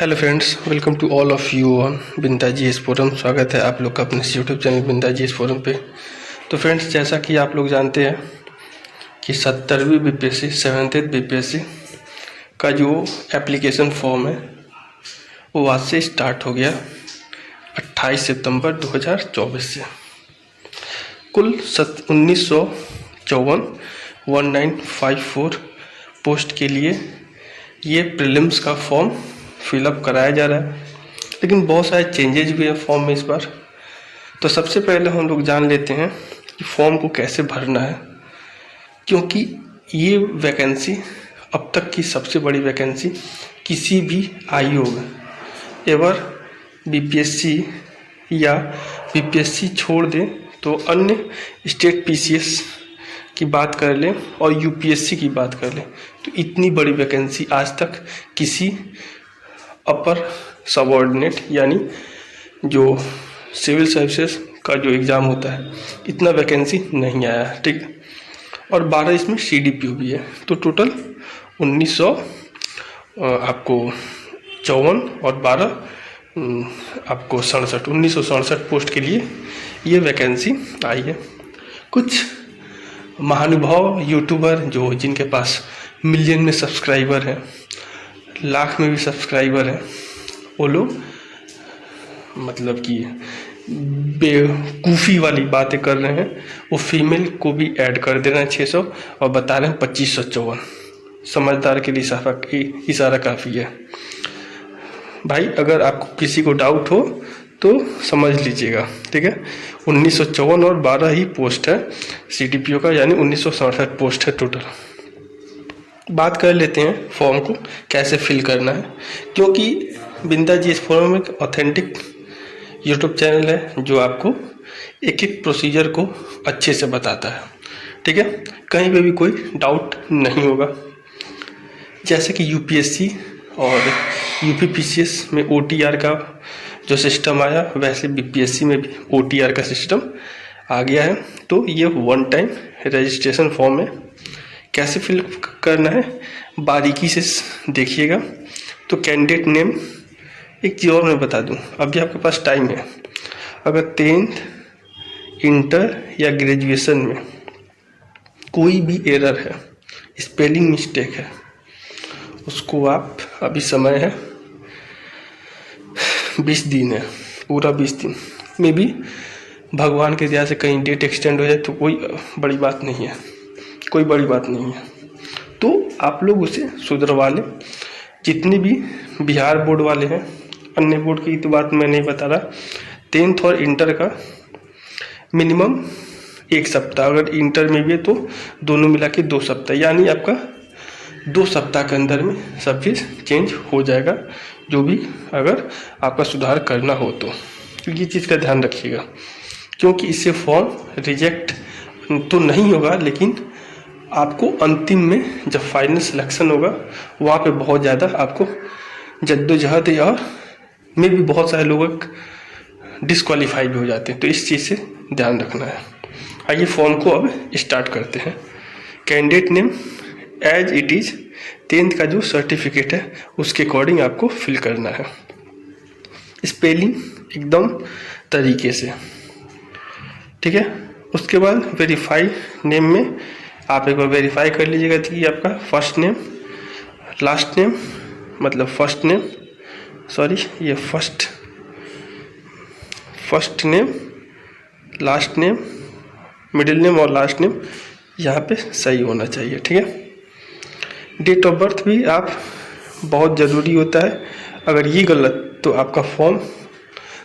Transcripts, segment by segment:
Hello friends, welcome to all of you on Binda G S forum. स्वागत है आप लोग का अपने YouTube channel Binda G S forum पे। तो फ्रेंड्स, जैसा कि आप लोग जानते हैं कि 70वीं बीपीएससी 7th बीपीएससी का जो एप्लीकेशन फॉर्म है वो आज से स्टार्ट हो गया 28 सितंबर 2024 से। कुल 1954 पोस्ट के लिए ये प्रीलिम्स का फॉर्म फिलअप कराया जा रहा है, लेकिन बहुत सारे चेंजेज भी हैं फॉर्म में इस बार। तो सबसे पहले हम लोग जान लेते हैं कि फॉर्म को कैसे भरना है, क्योंकि ये वैकेंसी अब तक की सबसे बड़ी वैकेंसी किसी भी आयोग एवर बीपीएससी या बीपीएससी छोड़ दें तो अन्य स्टेट पीसीएस की बात कर लें और यूपीएससी की बात कर लें, तो इतनी बड़ी वैकेंसी आज तक किसी अपर सबऑर्डिनेट यानी जो सिविल सर्विसेज का जो एग्ज़ाम होता है इतना वैकेंसी नहीं आया है। ठीक है, और 12 इसमें सीडीपीओ भी है, तो टोटल 1900 आपको 54 और 12 आपको 67 1967 पोस्ट के लिए ये वैकेंसी आई है। कुछ महानुभाव यूट्यूबर जो जिनके पास मिलियन में सब्सक्राइबर हैं, लाख में भी सब्सक्राइबर हैं, वो लोग मतलब कि बेवकूफ़ी वाली बातें कर रहे हैं। वो फीमेल को भी ऐड कर दे रहे हैं 600 और बता रहे हैं 2554। समझदार के लिए इशारा काफ़ी है भाई। अगर आपको किसी को डाउट हो तो समझ लीजिएगा, ठीक है। 1954 और 12 ही पोस्ट है सीडीपीओ का, यानी 1967 पोस्ट है टोटल। बात कर लेते हैं फॉर्म को कैसे फिल करना है, क्योंकि बिंदाजी इस फॉर्म एक ऑथेंटिक यूट्यूब चैनल है जो आपको एक एक प्रोसीजर को अच्छे से बताता है, ठीक है। कहीं पे भी कोई डाउट नहीं होगा। जैसे कि यूपीएससी और यूपीपीसीएस में ओटीआर का जो सिस्टम आया, वैसे बीपीएससी में भी ओटीआर का सिस्टम आ गया है। तो ये वन टाइम रजिस्ट्रेशन फॉर्म है। कैसे फिल करना है बारीकी से देखिएगा। तो कैंडिडेट नेम, एक चीज़ और मैं बता दूं, अभी आपके पास टाइम है। अगर 10th इंटर या ग्रेजुएशन में कोई भी एरर है, स्पेलिंग मिस्टेक है, उसको आप, अभी समय है 20 दिन है, पूरा 20 दिन में भी भगवान के दया से कहीं डेट एक्सटेंड हो जाए तो कोई बड़ी बात नहीं है, कोई बड़ी बात नहीं है। तो आप लोग उसे सुधरवा लें। जितने भी बिहार बोर्ड वाले हैं, अन्य बोर्ड की तो बात मैं नहीं बता रहा, 10th और इंटर का मिनिमम 1 सप्ताह, अगर इंटर में भी है तो दोनों मिला के 2 सप्ताह, यानी आपका 2 सप्ताह के अंदर में सब चीज़ चेंज हो जाएगा, जो भी अगर आपका सुधार करना हो तो ये चीज़ का ध्यान रखिएगा। क्योंकि इससे फॉर्म रिजेक्ट तो नहीं होगा, लेकिन आपको अंतिम में जब फाइनल सिलेक्शन होगा वहाँ पे बहुत ज़्यादा आपको जद्दोजहद और में भी बहुत सारे लोग डिस्क्वालीफाई भी हो जाते हैं। तो इस चीज़ से ध्यान रखना है। आइए फॉर्म को अब स्टार्ट करते हैं। Candidate name as it is 10th का जो सर्टिफिकेट है उसके अकॉर्डिंग आपको फिल करना है। स्पेलिंग एकदम तरीके से, ठीक है। उसके बाद वेरीफाई नेम में आप एक बार वेरीफाई कर लीजिएगा कि आपका फर्स्ट नेम लास्ट नेम, मतलब फर्स्ट नेम, सॉरी ये first name last name middle name और लास्ट नेम यहाँ पे सही होना चाहिए, ठीक है। डेट ऑफ बर्थ भी आप, बहुत ज़रूरी होता है। अगर ये गलत तो आपका फॉर्म,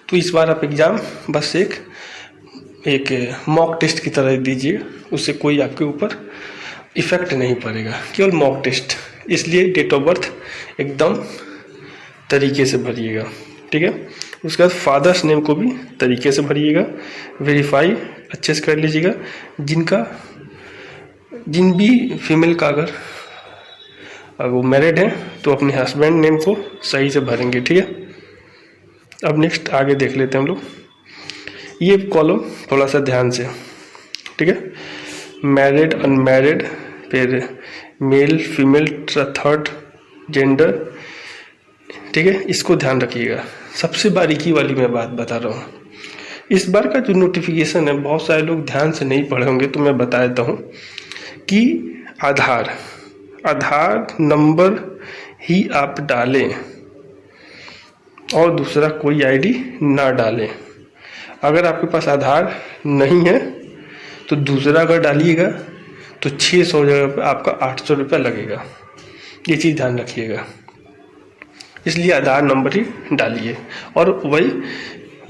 तो इस बार आप एग्ज़ाम बस एक मॉक टेस्ट की तरह दीजिए, उससे कोई आपके ऊपर इफ़ेक्ट नहीं पड़ेगा, केवल मॉक टेस्ट। इसलिए डेट ऑफ बर्थ एकदम तरीके से भरिएगा, ठीक है। उसके बाद फादर्स नेम को भी तरीके से भरिएगा। वेरीफाई अच्छे से कर लीजिएगा। जिन भी फीमेल का अगर वो मैरिड है तो अपने हस्बैंड नेम को सही से भरेंगे, ठीक है। अब नेक्स्ट आगे देख लेते हैं हम लोग। ये कॉलम थोड़ा सा ध्यान से, ठीक है। मैरिड अनमैरिड, फिर मेल फीमेल थर्ड जेंडर, ठीक है, इसको ध्यान रखिएगा। सबसे बारीकी वाली मैं बात बता रहा हूँ। इस बार का जो नोटिफिकेशन है, बहुत सारे लोग ध्यान से नहीं पढ़े होंगे, तो मैं बता देता हूँ कि आधार नंबर ही आप डालें और दूसरा कोई आईडी ना डालें। अगर आपके पास आधार नहीं है तो दूसरा अगर डालिएगा तो 600 जगह पर आपका 800 रुपया लगेगा। ये चीज़ ध्यान रखिएगा, इसलिए आधार नंबर ही डालिए और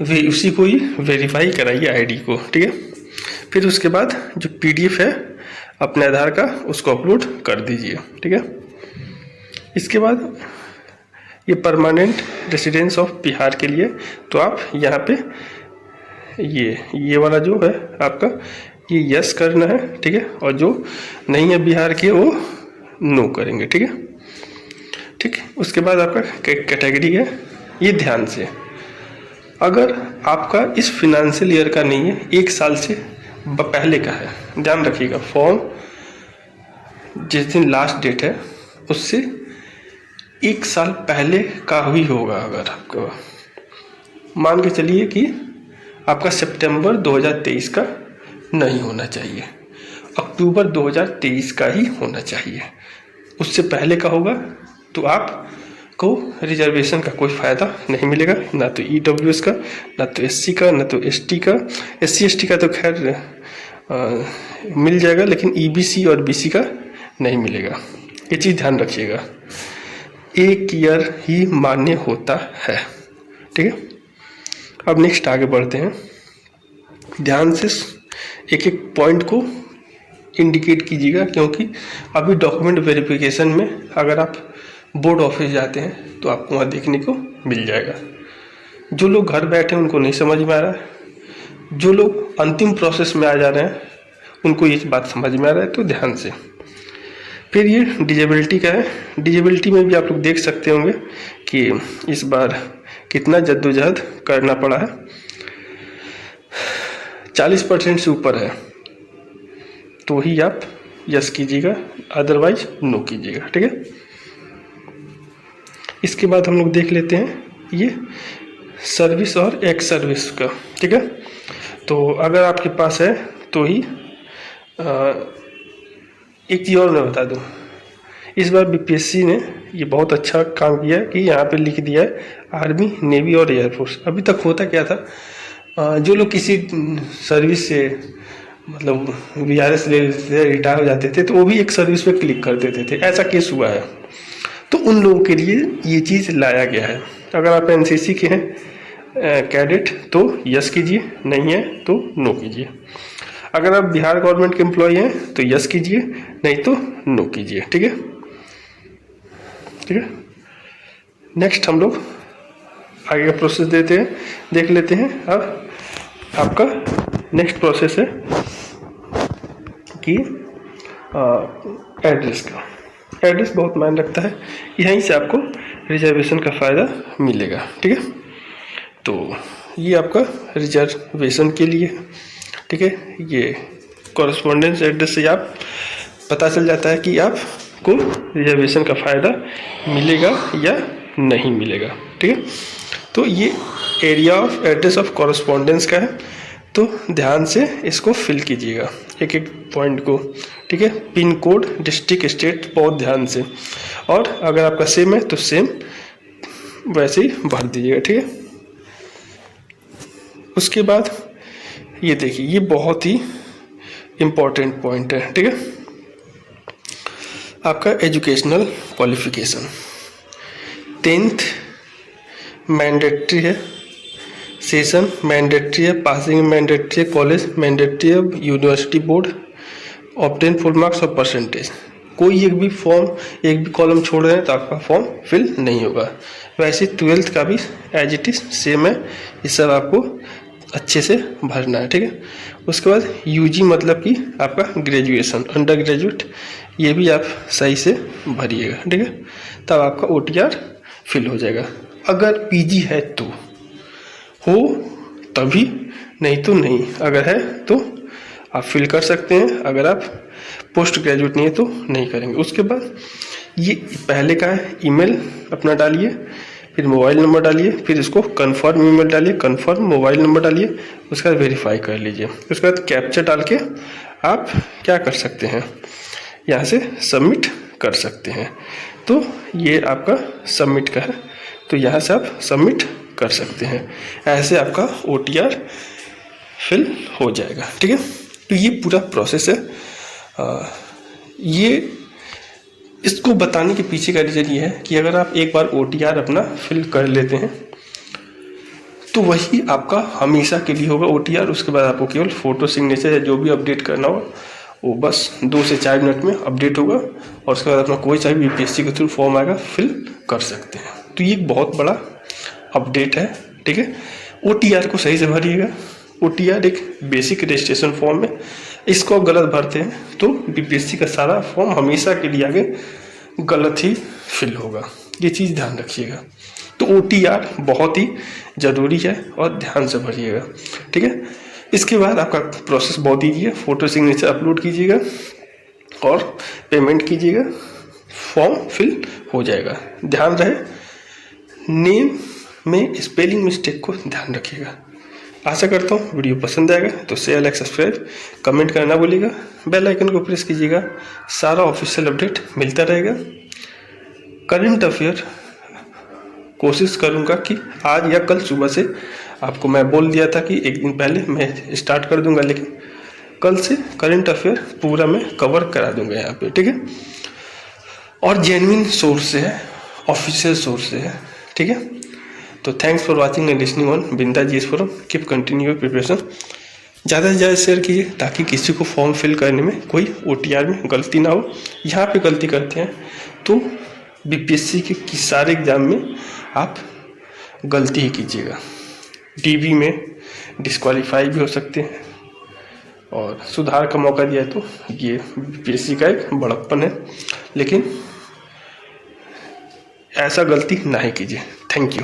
उसी को ही वेरीफाई कराइए आईडी को, ठीक है। फिर उसके बाद जो PDF है अपने आधार का, उसको अपलोड कर दीजिए, ठीक है। इसके बाद ये परमानेंट रेसिडेंस ऑफ बिहार के लिए, तो आप यहाँ पे ये वाला जो है आपका ये यस करना है, ठीक है। और जो नहीं है बिहार के वो नो करेंगे, ठीक है। ठीक, उसके बाद आपका कैटेगरी है, ये ध्यान से, अगर आपका इस फिनेंशियल ईयर का नहीं है, 1 साल से पहले का है, ध्यान रखिएगा। फॉर्म जिस दिन लास्ट डेट है उससे 1 साल पहले का ही होगा। अगर आपका मान के चलिए कि आपका सितंबर 2023 का नहीं होना चाहिए, अक्टूबर 2023 का ही होना चाहिए, उससे पहले का होगा तो आपको रिजर्वेशन का कोई फ़ायदा नहीं मिलेगा, ना तो EWS का, ना तो SC का, ना तो ST का। SC ST का तो खैर मिल जाएगा, लेकिन EBC और BC का नहीं मिलेगा। ये चीज़ ध्यान रखिएगा, 1 ईयर ही मान्य होता है, ठीक है। अब नेक्स्ट आगे बढ़ते हैं। ध्यान से एक एक पॉइंट को इंडिकेट कीजिएगा, क्योंकि अभी डॉक्यूमेंट वेरिफिकेशन में अगर आप बोर्ड ऑफिस जाते हैं तो आपको वहाँ देखने को मिल जाएगा। जो लोग घर बैठे हैं उनको नहीं समझ में आ रहा है, जो लोग अंतिम प्रोसेस में आ जा रहे हैं उनको ये बात समझ में आ रहा है, तो ध्यान से। फिर ये डिजेबिलिटी का है। डिजेबिलिटी में भी आप लोग देख सकते होंगे कि इस बार कितना जद्दोजहद करना पड़ा है। 40% से ऊपर है तो ही आप यस कीजिएगा, अदरवाइज नो कीजिएगा, ठीक है। इसके बाद हम लोग देख लेते हैं ये सर्विस और एक्स सर्विस का, ठीक है। तो अगर आपके पास है तो ही एक चीज़ और मैं बता दूं, इस बार BPSC ने ये बहुत अच्छा काम किया है कि यहाँ पे लिख दिया है आर्मी, नेवी और एयरफोर्स। अभी तक होता क्या था, जो लोग किसी सर्विस से मतलब VRS ले से रिटायर हो जाते थे तो वो भी एक सर्विस पे क्लिक कर देते थे, ऐसा केस हुआ है। तो उन लोगों के लिए ये चीज़ लाया गया है। अगर आप NCC के हैं कैडेट तो यस कीजिए, नहीं है तो नो कीजिए। अगर आप बिहार गवर्नमेंट के एम्प्लॉय हैं तो यस कीजिए, नहीं तो नो कीजिए, ठीक है, ठीक है। नेक्स्ट हम लोग आगे का प्रोसेस देख लेते हैं। अब आपका नेक्स्ट प्रोसेस है कि एड्रेस का। एड्रेस बहुत मायने रखता है, यहीं से आपको रिजर्वेशन का फ़ायदा मिलेगा, ठीक है। तो ये आपका रिजर्वेशन के लिए, ठीक है। ये कॉरेस्पॉन्डेंस एड्रेस से आप पता चल जाता है कि आपको रिजर्वेशन का फ़ायदा मिलेगा या नहीं मिलेगा, ठीक है। तो ये area of address of correspondence का है, तो ध्यान से इसको फिल कीजिएगा एक एक पॉइंट को, ठीक है। पिन कोड, डिस्ट्रिक्ट, स्टेट बहुत ध्यान से, और अगर आपका सेम है तो सेम वैसे ही भर दीजिएगा, ठीक है। उसके बाद ये देखिए, ये बहुत ही इम्पोर्टेंट पॉइंट है, ठीक है। आपका एजुकेशनल क्वालिफिकेशन 10th मैंडेटरी है, सेशन मैंडेटरी है, पासिंग मैंडेटरी है, कॉलेज मैंडेटरी है, university board, obtain full marks और परसेंटेज। कोई एक भी कॉलम छोड़ रहे हैं तो आपका फॉर्म फिल नहीं होगा। वैसे 12th का भी एज इट इज सेम है, ये सब आपको अच्छे से भरना है, ठीक है। उसके बाद UG मतलब कि आपका ग्रेजुएशन, अंडर ग्रेजुएट, ये भी आप सही से भरिएगा, ठीक है। तब आपका OTR फिल हो जाएगा। अगर PG है तो हो तभी, नहीं तो नहीं। अगर है तो आप फिल कर सकते हैं, अगर आप पोस्ट ग्रेजुएट नहीं है तो नहीं करेंगे। उसके बाद ये पहले का है, ईमेल अपना डालिए, फिर मोबाइल नंबर डालिए, फिर इसको कन्फर्म ईमेल डालिए, कन्फर्म मोबाइल नंबर डालिए, उसके बाद वेरीफाई कर लीजिए। उसके बाद कैप्चा डाल के आप क्या कर सकते हैं, यहाँ से सबमिट कर सकते हैं। तो ये आपका सबमिट का है, तो यहाँ से आप सबमिट कर सकते हैं। ऐसे आपका OTR फिल हो जाएगा, ठीक है। तो ये पूरा प्रोसेस है। ये इसको बताने के पीछे का रीज़न ये है कि अगर आप एक बार OTR अपना फिल कर लेते हैं तो वही आपका हमेशा के लिए होगा OTR। उसके बाद आपको केवल फ़ोटो सिग्नेचर या जो भी अपडेट करना हो वो बस 2 से 4 मिनट में अपडेट होगा, और उसके बाद अपना कोई सा भी BPSC के थ्रू फॉर्म आएगा फिल कर सकते हैं। तो ये एक बहुत बड़ा अपडेट है, ठीक है। OTR को सही से भरिएगा। OTR एक बेसिक रजिस्ट्रेशन फॉर्म है, इसको आप गलत भरते हैं तो BPSC का सारा फॉर्म हमेशा के लिए आगे गलत ही फिल होगा, ये चीज़ ध्यान रखिएगा। तो OTR बहुत ही ज़रूरी है और ध्यान से भरिएगा, ठीक है। इसके बाद आपका प्रोसेस बहुत ईजी है। फ़ोटो सिग्नेचर अपलोड कीजिएगा और पेमेंट कीजिएगा, फॉर्म फिल हो जाएगा। ध्यान रहे नेम में स्पेलिंग मिस्टेक को ध्यान रखिएगा। आशा करता हूँ वीडियो पसंद आएगा, तो शेयर लाइक सब्सक्राइब कमेंट करना भूलिएगा, बेल आइकन को प्रेस कीजिएगा, सारा ऑफिशियल अपडेट मिलता रहेगा। करंट अफेयर कोशिश करूँगा कि आज या कल सुबह से, आपको मैं बोल दिया था कि एक दिन पहले मैं स्टार्ट कर दूंगा, लेकिन कल से करंट अफेयर पूरा मैं कवर करा दूंगा यहाँ पे, ठीक है। और जेन्युइन सोर्स से है, ऑफिशियल सोर्स से है, ठीक है। तो thanks for watching and listening on Binda GS forum. Keep continue your preparation. ज़्यादा से ज़्यादा शेयर कीजिए ताकि किसी को फॉर्म फिल करने में कोई OTR में गलती ना हो। यहाँ पे गलती करते हैं तो BPSC के सारे एग्जाम में आप गलती ही कीजिएगा। DB में डिस्क्वालीफाई भी हो सकते हैं, और सुधार का मौका दिया तो ये BPSC का एक बड़प्पन है, लेकिन ऐसा गलती ना ही कीजिए। Thank you.